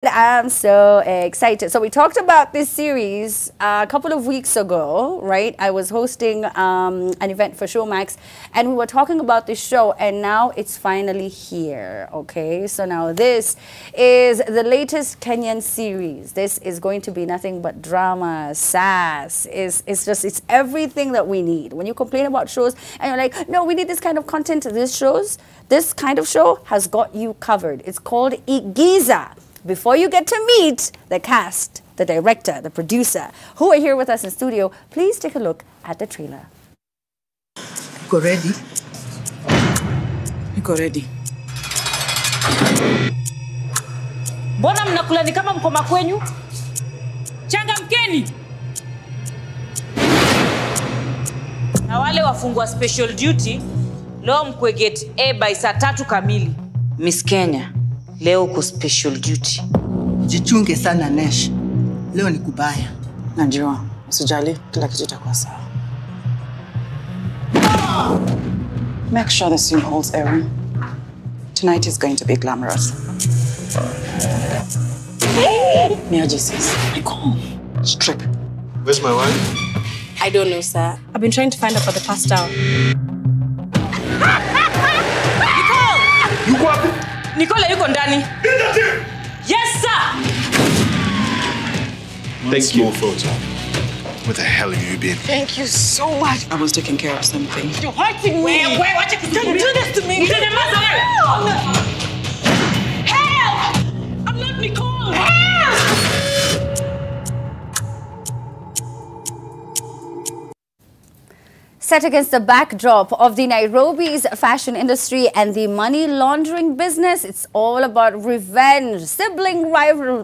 I'm so excited. So we talked about this series a couple of weeks ago, right? I was hosting an event for Showmax, and we were talking about this show, and now it's finally here, okay? So now this is the latest Kenyan series. This is going to be nothing but drama, sass. It's everything that we need. When you complain about shows and you're like, no, we need this kind of content, this kind of show has got you covered. It's called Igiza. Before you get to meet the cast, the director, the producer, who are here with us in studio, please take a look at the trailer. Go ready? Go ready. Mbona mnakula ni kama mkoma kwenyu? Changamkeni. Na wale wafungwa special duty, leo mkwe gate A by saa 3 kamili. Miss Kenya. Leo uko special duty. Jichunge sana Nesh. Leo ni kubaya. Najua, usijali, kila kitu itakuwa sawa. Make sure the scene holds Aaron. Tonight is going to be glamorous. Miaji says, Nicole, strip. Where's my wife? I don't know, sir. I've been trying to find her for the past hour. Nicole! You what? Nicole, yuko ndani. Yes, sir! Thank you. Small photo. Where the hell have you been? Thank you so much. I was taking care of something. You're hurting me. Wait, watch it. Don't do this to me. Help! I'm not Nicole. Help! Set against the backdrop of the Nairobi's fashion industry and the money laundering business, it's all about revenge, sibling rivalry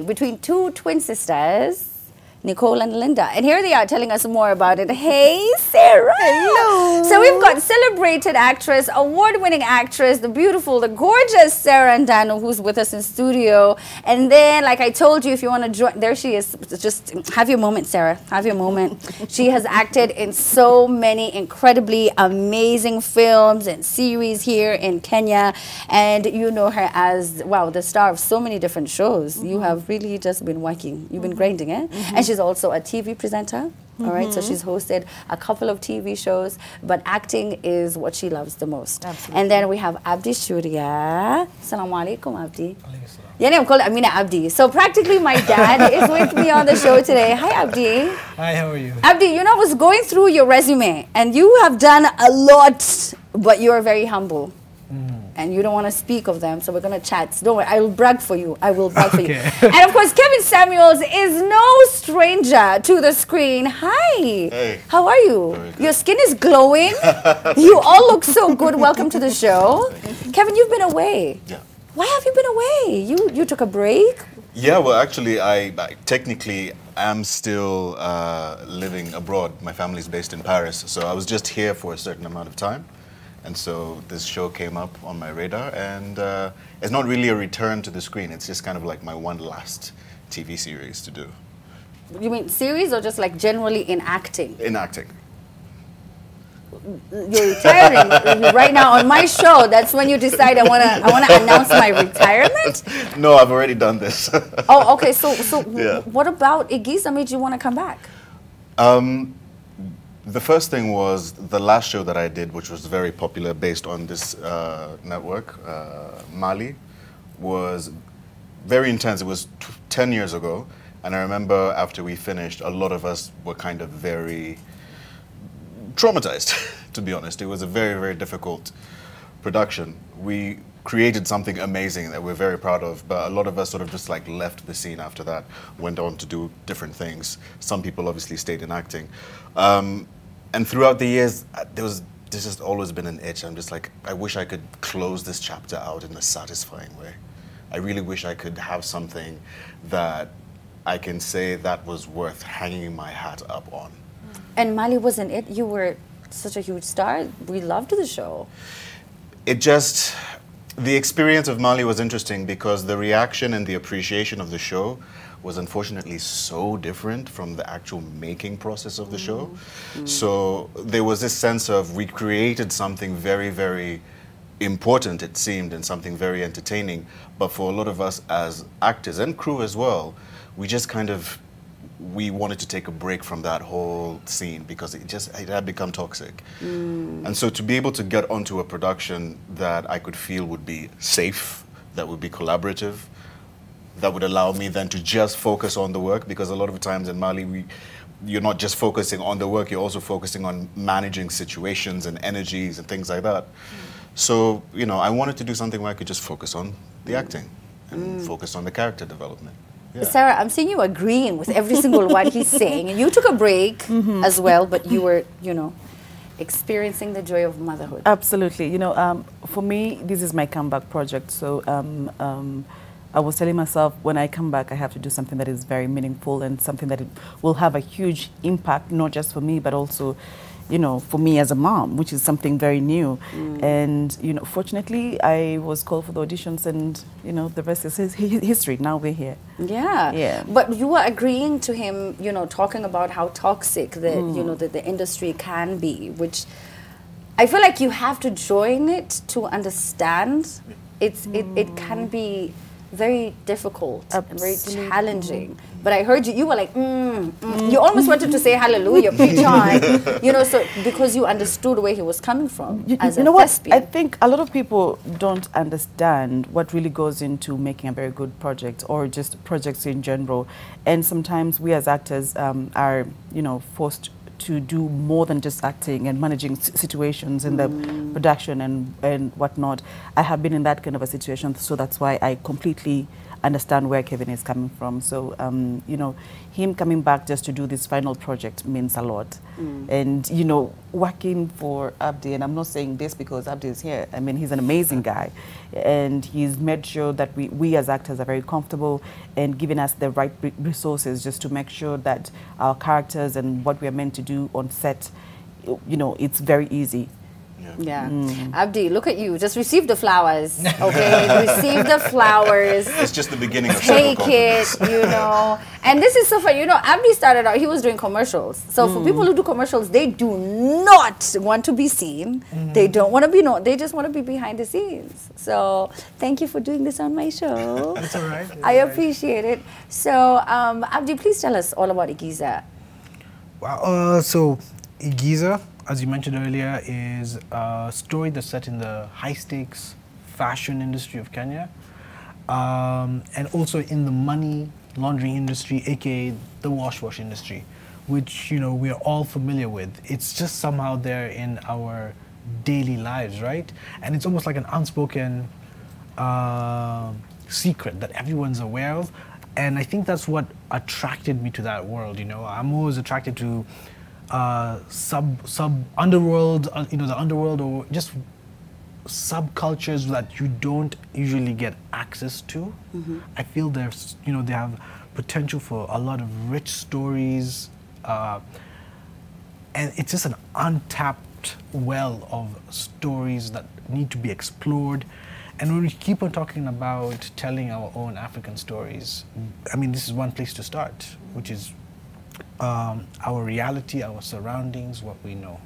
between two twin sisters, Nicole and Linda. And here they are telling us more about it. Hey, Serah. Hello. So we've got celebrated actress, award-winning actress, the beautiful, the gorgeous Serah Teshna, who's with us in studio. And then, like I told you, if you want to join, there she is. Just have your moment, Serah. Have your moment. She has acted in so many incredibly amazing films and series here in Kenya. And you know her as, wow, the star of so many different shows. You have really just been working. You've been grinding, eh? And she's also a TV presenter, all right? So she's hosted a couple of TV shows, but acting is what she loves the most. Absolutely. And then we have Abdi Shuria. Assalamu alaikum, Abdi. Yeah, I'm called Amina Abdi. So practically my dad is with me on the show today. Hi, Abdi. Hi, how are you? Abdi, you know, I was going through your resume, and you have done a lot, but you're very humble. And you don't want to speak of them, so we're going to chat. Don't worry, I will brag for you. I will brag for you. And of course, Kevin Samuels is no stranger to the screen. Hi. Hey. How are you? Your skin is glowing. You all look so good. Welcome to the show. Kevin, you've been away. Yeah. Why have you been away? You took a break? Yeah, well, actually, I technically am still living abroad. My family's based in Paris, so I was just here for a certain amount of time. And so this show came up on my radar, and it's not really a return to the screen. It's just kind of like my one last TV series to do. You mean series or just like generally in acting? In acting. You're retiring right now on my show. That's when you decide I wanna announce my retirement? No, I've already done this. Oh, okay. So Yeah. What about Igiza made you want to come back? The first thing was the last show that I did, which was very popular based on this network, Mali, was very intense. It was 10 years ago. And I remember after we finished, a lot of us were kind of very traumatized, to be honest. It was a very, very difficult production. We created something amazing that we're very proud of, but a lot of us sort of just like left the scene after that, went on to do different things. Some people obviously stayed in acting. And throughout the years, there's just always been an itch. I'm just like, I wish I could close this chapter out in a satisfying way. I really wish I could have something that I can say that was worth hanging my hat up on. And Mali wasn't it? You were such a huge star. We loved the show. The experience of Mali was interesting because the reaction and the appreciation of the show was unfortunately so different from the actual making process of the show. So there was this sense of we created something very, very important it seemed and something very entertaining, but for a lot of us as actors and crew as well, we just kind of, we wanted to take a break from that whole scene because it had become toxic. And so to be able to get onto a production that I could feel would be safe, that would be collaborative, that would allow me then to just focus on the work, because a lot of times in Mali, you're not just focusing on the work, you're also focusing on managing situations and energies and things like that. So, you know, I wanted to do something where I could just focus on the acting and focus on the character development. Yeah. Serah, I'm seeing you agreeing with every single one he's saying. And you took a break as well, but you were, you know, experiencing the joy of motherhood. Absolutely. You know, for me, this is my comeback project. So I was telling myself, when I come back, I have to do something that is very meaningful and something that will have a huge impact, not just for me, but also, you know, for me as a mom, which is something very new. And, you know, fortunately, I was called for the auditions and, you know, the rest is history. Now we're here. Yeah. Yeah. But you were agreeing to him, you know, talking about how toxic the, you know, the industry can be, which I feel like you have to join it to understand. It can be very difficult and very challenging. But I heard you were like, you almost wanted to say hallelujah, preach on, you know, so because you understood where he was coming from as a thespian. I think a lot of people don't understand what really goes into making a very good project or just projects in general. And sometimes we as actors are, you know, forced to do more than just acting and managing situations in the production and whatnot. I have been in that kind of a situation, so that's why I completely understand where Kevin is coming from. So, you know, him coming back just to do this final project means a lot. And, you know, working for Abdi, and I'm not saying this because Abdi is here, I mean, he's an amazing guy. And he's made sure that we as actors are very comfortable and giving us the right resources just to make sure that our characters and what we are meant to do on set, you know, it's very easy. Yeah. Abdi, look at you. Just receive the flowers, okay? Receive the flowers. It's just the beginning of Take it, you know. And this is so fun. You know, Abdi started out, he was doing commercials. So for people who do commercials, they do not want to be seen. They don't want to be known. They just want to be behind the scenes. So thank you for doing this on my show. That's all right. I appreciate it. So, Abdi, please tell us all about Igiza. Wow. So Igiza, as you mentioned earlier, is a story that's set in the high-stakes fashion industry of Kenya, and also in the money laundering industry, aka the wash industry, which, you know, we are all familiar with. It's just somehow there in our daily lives, right? And it's almost like an unspoken secret that everyone's aware of. And I think that's what attracted me to that world. You know, I'm always attracted to sub underworld, you know, the underworld, or just subcultures that you don't usually get access to. I feel there's, you know, they have potential for a lot of rich stories, and it's just an untapped well of stories that need to be explored. And when we keep on talking about telling our own African stories, I mean, this is one place to start, which is our reality, our surroundings, what we know.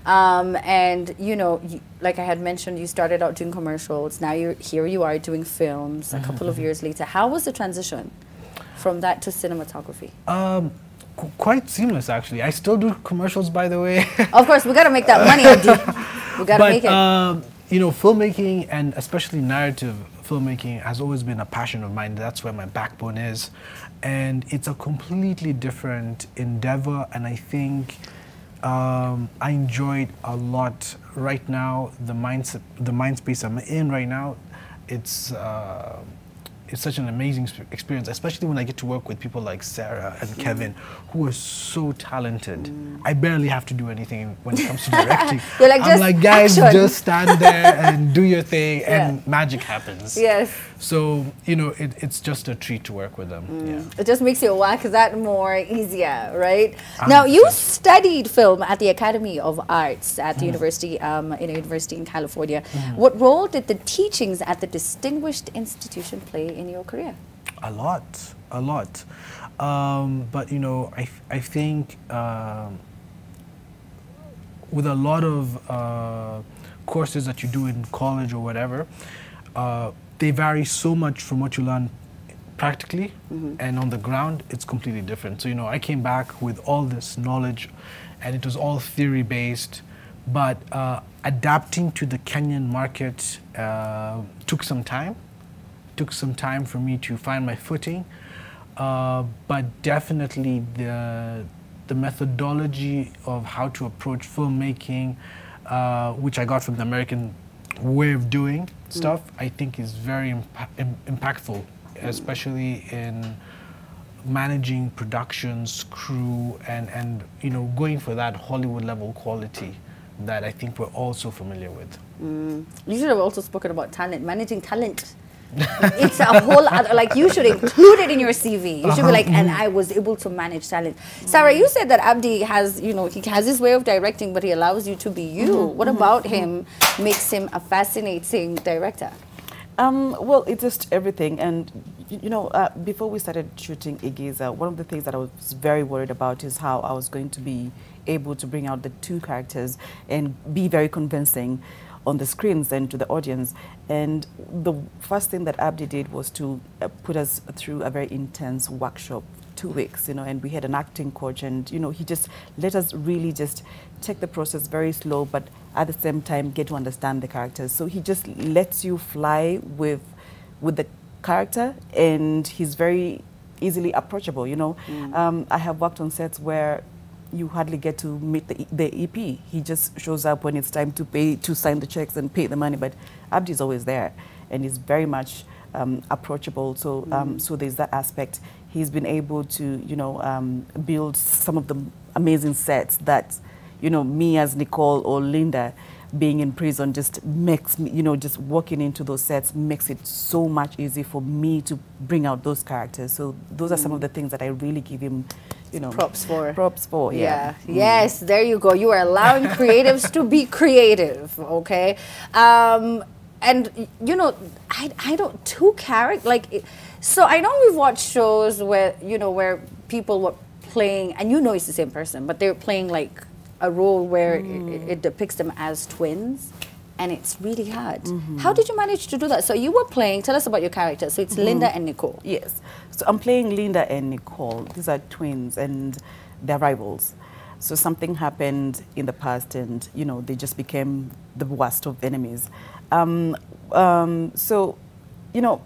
And, you know, like I had mentioned, you started out doing commercials. Now you are doing films a couple of years later. How was the transition from that to cinematography? Quite seamless, actually. I still do commercials, by the way. Of course, we got to make that money, Abdi. We got to make it. You know, filmmaking, and especially narrative filmmaking, has always been a passion of mine. That's where my backbone is. And it's a completely different endeavor, and I think I enjoy it a lot. Right now, the mind space I'm in right now, it's such an amazing experience, especially when I get to work with people like Serah and Kevin, who are so talented. I barely have to do anything when it comes to directing. You're like, I'm like, guys, action. just stand there and do your thing, and magic happens. Yes. So, you know, it's just a treat to work with them. Yeah. It just makes your work that more easier, right? Now, you studied film at the Academy of Arts at the university, in a university in California. What role did the teachings at the distinguished institution play in your career? A lot. But, you know, I think with a lot of courses that you do in college or whatever, they vary so much from what you learn practically, and on the ground, it's completely different. So, you know, I came back with all this knowledge, and it was all theory-based, but adapting to the Kenyan market took some time. Took some time for me to find my footing, but definitely the methodology of how to approach filmmaking, which I got from the American way of doing stuff, I think is very impactful, especially in managing productions, crew, and you know, going for that Hollywood level quality that I think we're all so familiar with. You should have also spoken about talent, managing talent. It's a whole other, like, you should include it in your CV. You should be like, and I was able to manage talent. Sarah, you said that Abdi has, you know, he has his way of directing, but he allows you to be you. What about him makes him a fascinating director? Well, it's just everything. And, you know, before we started shooting Igiza, one of the things that I was very worried about is how I was going to be able to bring out the two characters and be very convincing on the screens and to the audience. And the first thing that Abdi did was to put us through a very intense workshop, 2 weeks, you know, and we had an acting coach, and, you know, he just let us really just take the process very slow, but at the same time get to understand the characters. So he just lets you fly with the character, and he's very easily approachable, you know. I have worked on sets where you hardly get to meet the EP. He just shows up when it's time to pay, to sign the checks and pay the money, but Abdi's always there, and he's very much approachable. So, so there's that aspect. He's been able to, you know, build some of the amazing sets that, you know, me as Nicole or Linda being in prison just makes me, you know, just walking into those sets makes it so much easier for me to bring out those characters. So those are some of the things that I really give him, you know, props for. Props for, yeah. Yes, there you go. You are allowing creatives to be creative, okay? And, you know, I don't, two characters, like, so I know we've watched shows where, you know, where people were playing, and you know it's the same person, but they're playing like a role where it depicts them as twins, and it's really hard. How did you manage to do that? So you were playing, tell us about your characters. So it's Linda and Nicole. Yes. So I'm playing Linda and Nicole. These are twins, and they're rivals. So something happened in the past, and, you know, they just became the worst of enemies. So, you know,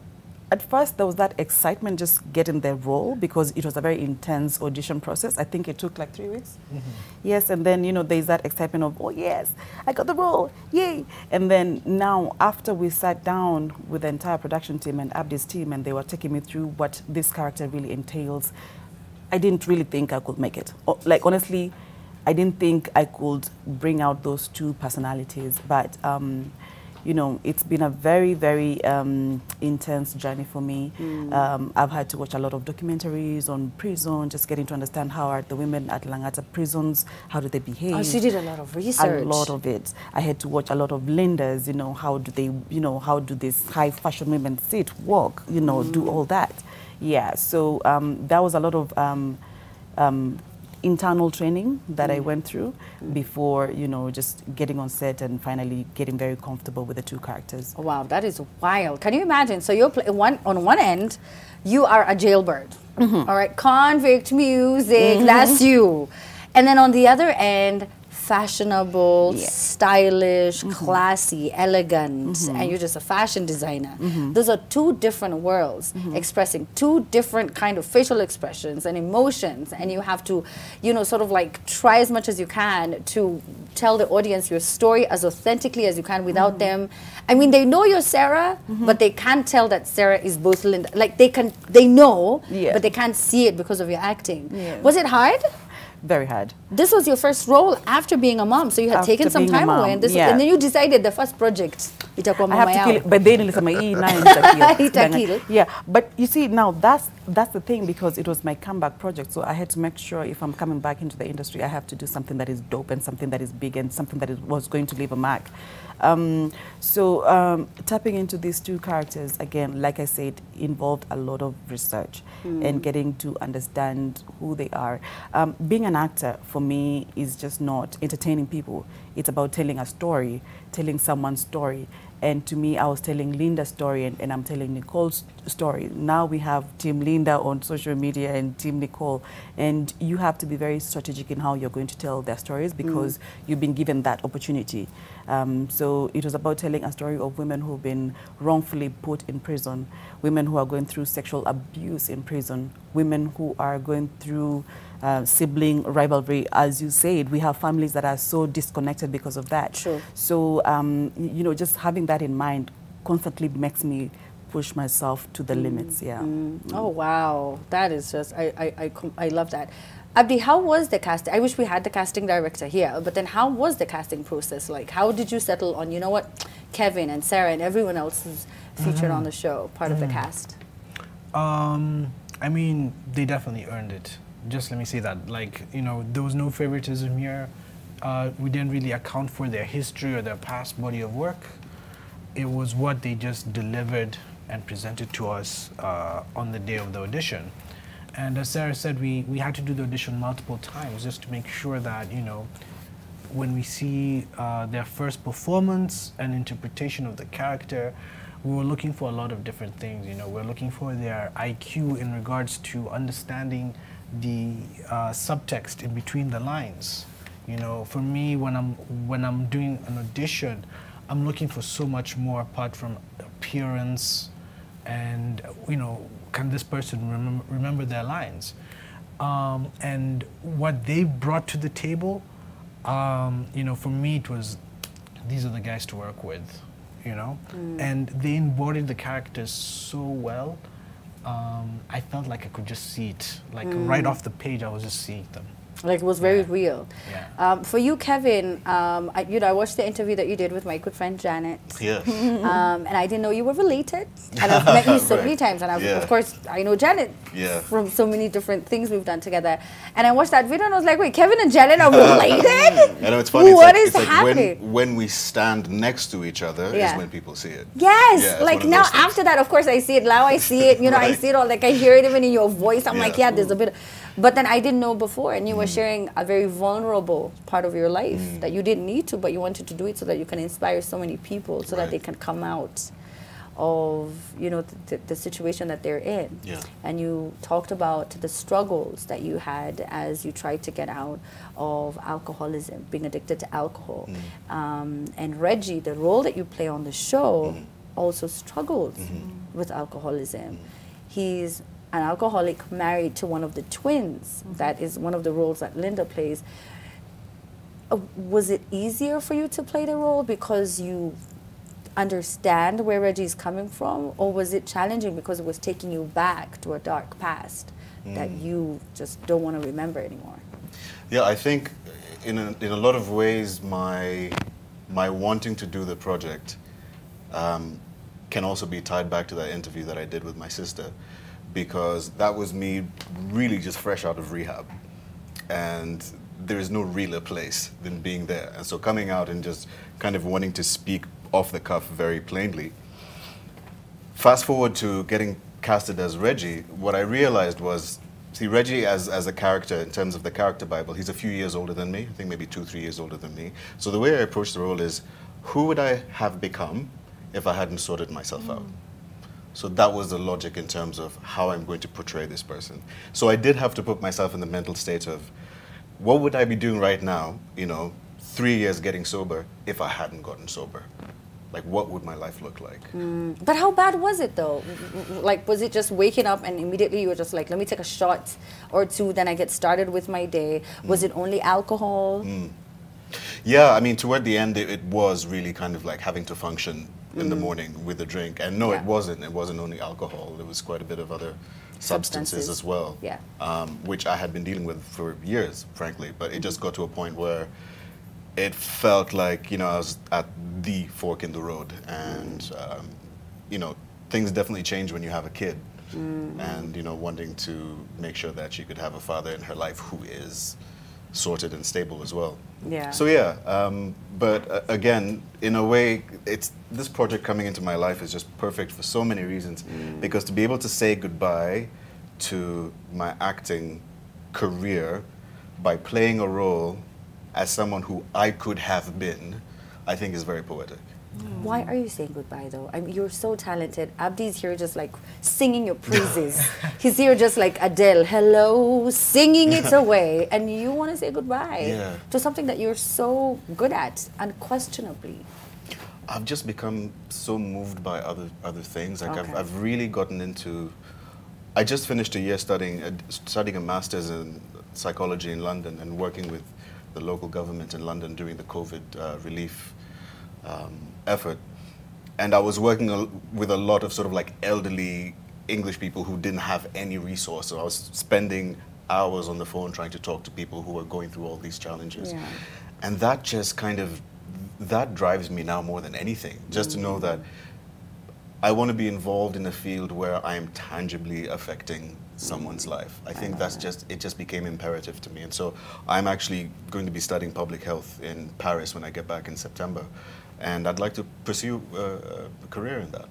at first there was that excitement just getting their role, because it was a very intense audition process. I think it took like 3 weeks. Yes, and then, you know, there's that excitement of, oh yes, I got the role, yay. And then now, after we sat down with the entire production team and Abdi's team, and they were taking me through what this character really entails, I didn't really think I could make it. Like, honestly, I didn't think I could bring out those two personalities, but you know, it's been a very, very intense journey for me. I've had to watch a lot of documentaries on prison, just getting to understand how are the women at Langata prisons, how do they behave. Oh, so you did a lot of research. A lot of it. I had to watch a lot of Lindas, you know, how do they, you know, how do these high fashion women sit, walk, you know, do all that. Yeah, so that was a lot of internal training that I went through before, you know, just getting on set and finally getting very comfortable with the two characters. Wow, that is wild. Can you imagine? So you're on one end, you are a jailbird. All right, convict music, that's you. And then on the other end, fashionable, stylish, classy, elegant, and you're just a fashion designer. Those are two different worlds expressing two different kind of facial expressions and emotions, and you have to, you know, sort of like try as much as you can to tell the audience your story as authentically as you can without them. I mean, they know you're Serah, but they can't tell that Serah is both Linda. Like, they know, but they can't see it because of your acting. Was it hard? Very hard. This was your first role after being a mom, so you had taken some time away, and, and then you decided the first project. I have to kill it, but then yeah, but you see, now that's the thing, because it was my comeback project, so I had to make sure if I'm coming back into the industry, I have to do something that is dope and something that is big and something that was going to leave a mark. Tapping into these two characters, again, like I said, involved a lot of research and getting to understand who they are. Being an actor, for me, is just not entertaining people. It's about telling a story, telling someone's story. And to me, I was telling Linda's story, and I'm telling Nicole's story. Now we have Team Linda on social media and Team Nicole. And you have to be very strategic in how you're going to tell their stories because you've been given that opportunity. So it was about telling a story of women who've been wrongfully put in prison, women who are going through sexual abuse in prison, women who are going through sibling rivalry. As you said, we have families that are so disconnected because of that. Sure. So, you know, just having that in mind constantly makes me push myself to the limits, yeah. Oh, wow. That is just, I love that. Abdi, how was the casting? I wish we had the casting director here, but then how was the casting process like? How did you settle on, you know what, Kevin and Serah and everyone else who's featured on the show, part of the cast? I mean, they definitely earned it. Just let me say that. Like, you know, there was no favoritism here. We didn't really account for their history or their past body of work. It was what they just delivered and presented to us on the day of the audition. And as Serah said, we had to do the audition multiple times just to make sure that, you know, when we see their first performance and interpretation of the character, we were looking for a lot of different things. You know, we're looking for their IQ in regards to understanding the subtext in between the lines. You know, for me, when I'm doing an audition, I'm looking for so much more apart from appearance and, you know, can this person remember their lines? And what they brought to the table, you know, for me it was, these are the guys to work with, you know? And they embodied the characters so well. I felt like I could just see it. Like right off the page, I was just seeing them. Like it was very real. Yeah. For you, Kevin, you know, I watched the interview that you did with my good friend Janet. Yes. And I didn't know you were related. And I've met you so many times. And of course, I know Janet from so many different things we've done together. And I watched that video and I was like, wait, Kevin and Janet are related? I know, it's funny. What it's is like happening? when we stand next to each other is when people see it. Yes. Yeah, like now after that, of course, I see it. Now I see it. You know, I see it all. Like I hear it even in your voice. I'm like, yeah, there's a bit. But then I didn't know before, and you were sharing a very vulnerable part of your life that you didn't need to, but you wanted to do it so that you can inspire so many people, so that they can come out of, you know, the situation that they're in. Yeah. And you talked about the struggles that you had as you tried to get out of alcoholism, being addicted to alcohol. And Reggie, the role that you play on the show, also struggles with alcoholism. He's an alcoholic married to one of the twins. That is one of the roles that Linda plays. Was it easier for you to play the role because you understand where Reggie's coming from, or was it challenging because it was taking you back to a dark past that you just don't want to remember anymore? Yeah, I think in a lot of ways my wanting to do the project can also be tied back to that interview that I did with my sister, because that was me really just fresh out of rehab, and there is no realer place than being there. And so coming out and just kind of wanting to speak off the cuff very plainly. Fast forward to getting casted as Reggie, what I realized was, see, Reggie as a character, in terms of the character Bible, he's a few years older than me, I think maybe 2-3 years older than me. So the way I approached the role is, who would I have become if I hadn't sorted myself out? So that was the logic in terms of how I'm going to portray this person. So I did have to put myself in the mental state of, what would I be doing right now, you know, 3 years getting sober, if I hadn't gotten sober? Like, what would my life look like? But how bad was it, though? Like, was it just waking up and immediately you were just like, let me take a shot or two, then I get started with my day? Was it only alcohol? Yeah, I mean, toward the end, it was really kind of like having to function in the morning with a drink. And no, it wasn't. It wasn't only alcohol. There was quite a bit of other substances as well, which I had been dealing with for years, frankly. But it just got to a point where it felt like, you know, I was at the fork in the road. And, you know, things definitely change when you have a kid. And, you know, wanting to make sure that she could have a father in her life who is sorted and stable as well. Yeah. So yeah, but again, in a way, this project coming into my life is just perfect for so many reasons. Because to be able to say goodbye to my acting career by playing a role as someone who I could have been, I think is very poetic. Why are you saying goodbye though? I mean, you're so talented. Abdi's here just like singing your praises. He's here just like Adele, hello, singing it away. And you want to say goodbye to something that you're so good at, unquestionably. I've just become so moved by other things. Like I've really gotten into, I just finished a year studying a master's in psychology in London and working with the local government in London during the COVID relief effort. And I was working with a lot of sort of like elderly English people who didn't have any resource. So I was spending hours on the phone trying to talk to people who were going through all these challenges. Yeah. And that just kind of, that drives me now more than anything. Just to know that I want to be involved in a field where I am tangibly affecting someone's life. I think that's just, it just became imperative to me. And so I'm actually going to be studying public health in Paris when I get back in September. And I'd like to pursue a career in that.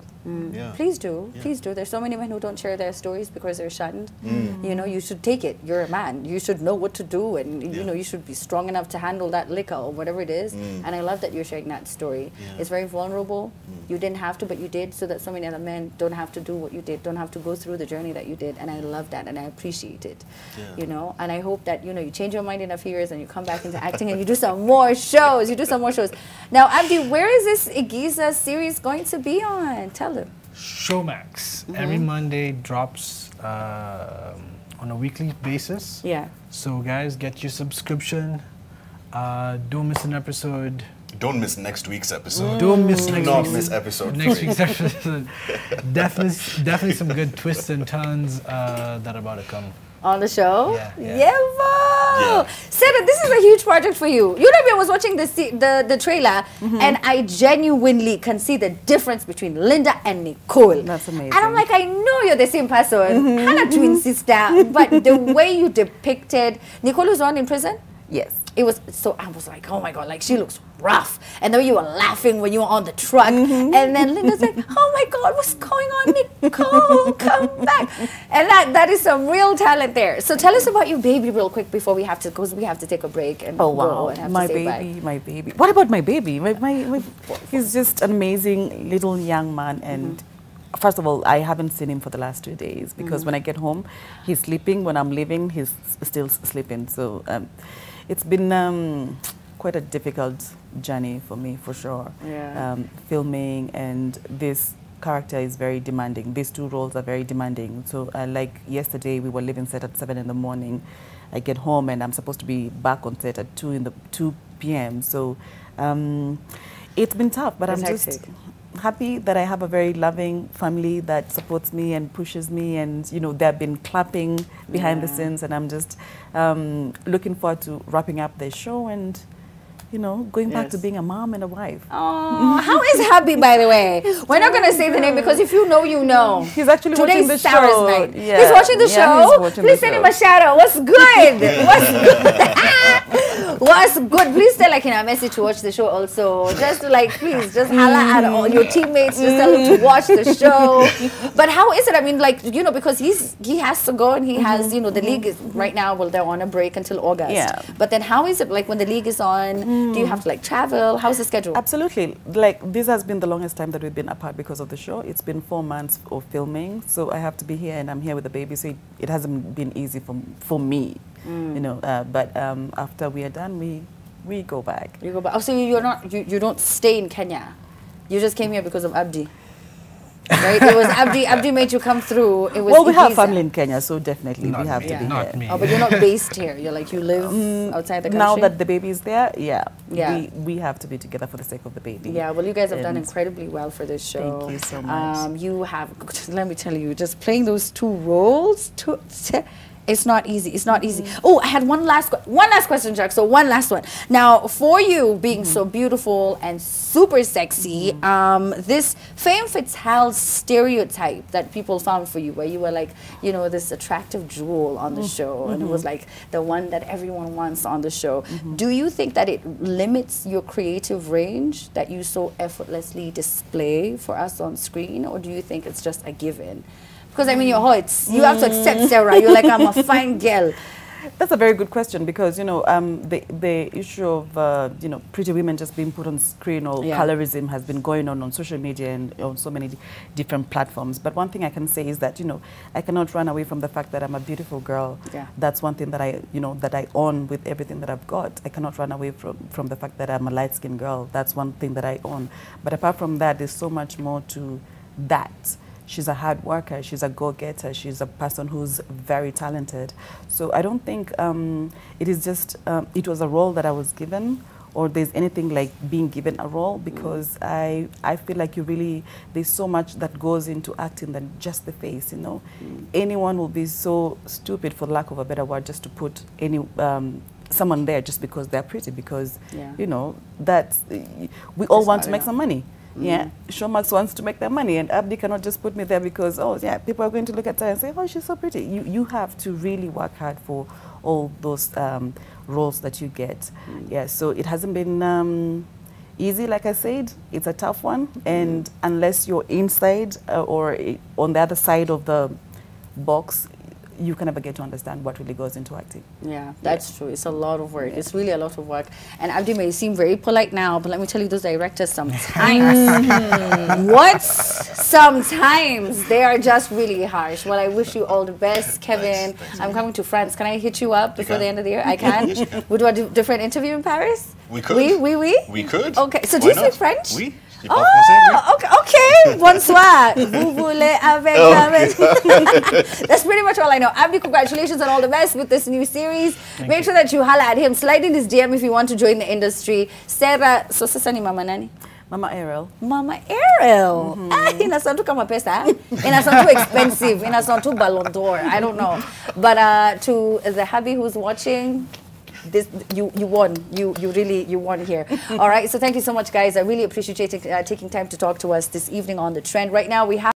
Yeah. Please do. Yeah. Please do. There's so many men who don't share their stories because they're shunned. You know, you should take it. You're a man. You should know what to do, and you know, you should be strong enough to handle that liquor or whatever it is. And I love that you're sharing that story. It's very vulnerable. You didn't have to, but you did, so that so many other men don't have to do what you did, don't have to go through the journey that you did. And I love that, and I appreciate it. You know, and I hope that, you know, you change your mind in a few years and you come back into acting and you do some more shows. You do some more shows. Now, Abdi, where is this Igiza series going to be on? Tell them. Showmax. Every Monday drops on a weekly basis. Yeah. So guys, get your subscription. Don't miss an episode. Don't miss next week's episode. Don't miss next week's episode. Next week's episode. Definitely some good twists and turns that are about to come. On the show? Yeah. Serah, this is a huge project for you. You know, I was watching the trailer, and I genuinely can see the difference between Linda and Nicole. That's amazing. And I'm like, I know you're the same person, kind of twin sister, but the way you depicted, Nicole was on in prison? Yes. It was, so I was like, oh my God, like she looks rough. And then you were laughing when you were on the truck. And then Linda's like, oh my God, what's going on, Nicole? Come back. And that is some real talent there. So tell us about your baby real quick before we have to, because we have to take a break. And oh, wow. And have my to say baby, bye. my baby. What about my baby? He's just an amazing little young man. And first of all, I haven't seen him for the last 2 days because when I get home, he's sleeping. When I'm leaving, he's still sleeping. So it's been quite a difficult journey for me, for sure. Yeah. Filming, and this character is very demanding. These two roles are very demanding. So like yesterday, we were leaving set at 7 in the morning. I get home and I'm supposed to be back on set at 2 p.m. So it's been tough, but I'm just happy that I have a very loving family that supports me and pushes me, and you know, they've been clapping behind the scenes, and I'm just looking forward to wrapping up the show and, you know, going back to being a mom and a wife. Oh, how is Happy, by the way? We're not going to say the name because if you know, you know. He's actually watching the Sarah's show. Night. Yeah. He's watching the show. He's watching Please send him a shout out. What's good? What's good? What's good? Please tell like in a message to watch the show also. Just like, please, just holla at all your teammates. Just tell them to watch the show. But how is it? I mean, like, you know, because he has to go and he has, you know, the league is right now, well, they're on a break until August. Yeah. But then how is it like when the league is on? Do you have to like travel? How's the schedule? Absolutely. Like, this has been the longest time that we've been apart because of the show. It's been 4 months of filming, so I have to be here, and I'm here with the baby, so it hasn't been easy for me, you know. But after we are done, we go back. You go back. Oh, so you don't stay in Kenya. You just came here because of Abdi. Right? It was Abdi made you come through. It was well, we have family in Kenya, so definitely we have to be not here. Me. Oh, but you're not based here. You're like, you live outside the country? Now that the baby is there, we have to be together for the sake of the baby. Yeah, well, you guys have done incredibly well for this show. Thank you so much. You have, let me tell you, just playing those two roles, It's not easy. It's not easy. Oh, I had one last question, Jack. So one last one. Now, for you being so beautiful and super sexy, this femme fatale stereotype that people found for you, where you were like, you know, this attractive jewel on the show, and it was like the one that everyone wants on the show. Do you think that it limits your creative range that you so effortlessly display for us on screen, or do you think it's just a given? Because I mean, you have to accept Serah. You're like, I'm a fine girl. That's a very good question, because you know the issue of you know, pretty women just being put on screen, or colorism has been going on social media and on so many different platforms. But one thing I can say is that, you know, I cannot run away from the fact that I'm a beautiful girl. That's one thing that I own with everything that I've got. I cannot run away from the fact that I'm a light-skinned girl. That's one thing that I own. But apart from that, there's so much more to that. She's a hard worker, she's a go-getter, she's a person who's very talented. So I don't think it is just, it was a role that I was given, or there's anything like being given a role, because I feel like there's so much that goes into acting than just the face, you know. Anyone will be so stupid, for lack of a better word, just to put someone there just because they're pretty, because, you know, we all want to make some money. Yeah, Showmax wants to make their money, and Abdi cannot just put me there because, oh yeah, people are going to look at her and say, oh, she's so pretty. You have to really work hard for all those roles that you get. Yeah, so it hasn't been easy, like I said. It's a tough one, and unless you're inside or on the other side of the box, you can never get to understand what really goes into acting. Yeah, that's true. It's a lot of work. It's really a lot of work. And Abdi may seem very polite now, but let me tell you, those directors sometimes, sometimes they are just really harsh. Well, I wish you all the best, Kevin. I'm coming to France. Can I hit you up before the end of the year? I can. Would you want a different interview in Paris? We could. We could. Okay. So do you speak French? Oui. Oh, okay. Bonsoir. Vous voulez avec That's pretty much all I know. Abdi, congratulations and all the best with this new series. Make sure that you holla at him. Slide in his DM if you want to join the industry. Serah, so sasa ni mama nani? Mama Ariel. Mama Ariel. Ina sound too kama pesa. Ina sound too expensive. Ina sound too Ballon d'Or. I don't know. But to the hubby who's watching, you won. You really won here. All right. So thank you so much, guys. I really appreciate you taking time to talk to us this evening on The Trend. Right now we have